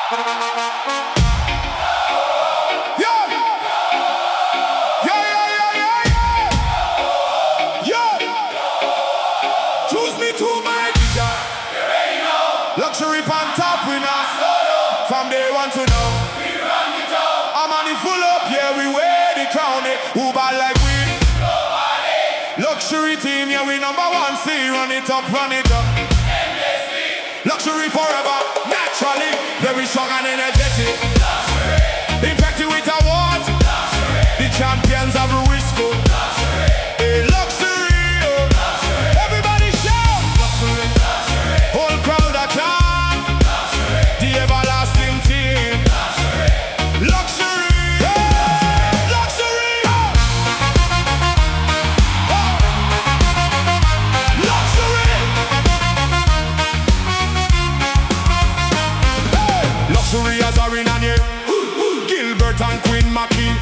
Choose me to my teacher. Luxury pan top winner. From day one to now. I'm on the full up, yeah, we wear the crown. Who bad like we? Nobody. Luxury team, yeah, we number one. See, run it up, run it up. Endlessly. Luxury forever, naturally. Very strong and energetic. Luxury. Infected with awards. Luxury. The champions of Ruisco. Luxury. Hey, luxury. Luxury. Everybody shout. Luxury. Luxury. Whole crowd a chant. Luxury. The everlasting team. Luxury. Luxury. Hey, luxury. Oh. Luxury. Hey. Luxury as a Renanie. Gilbert and Queen Mackie.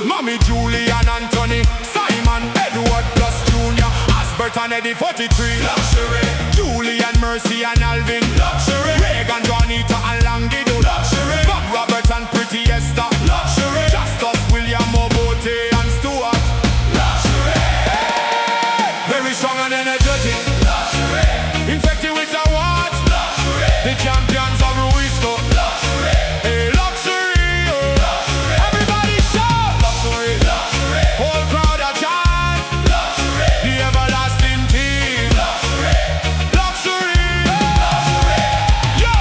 Mommy Julian Anthony. Simon Edward plus Junior. Asbert and Eddie 43. Luxury. Julian Mercy and Alvin. Luxury. Reagan, Juanita and Langido. Luxury. Bob Robert and Pretty Esther. Luxury. Justus William Obote and Stuart. Luxury. Hey! Very strong and energetic. Luxury. Infected with awards. Luxury. The champions of Ruisco. Luxury. Hey, luxury. Luxury. Everybody shout. Luxury. Luxury. Whole crowd a chant. Luxury. The everlasting team. Luxury. Luxury. Luxury. Yo.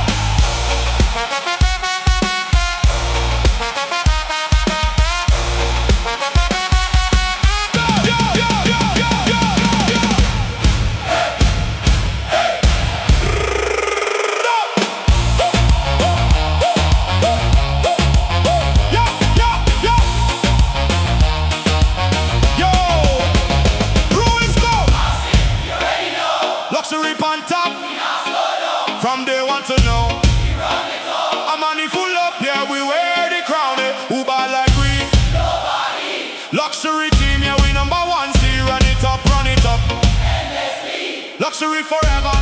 Luxury pan top. From day one to now. I'm on the full up, yeah, we wear the crown. Who bad like we? Nobody. Luxury team, yeah, we number one. See, run it up, run it up. Endlessly. Luxury forever,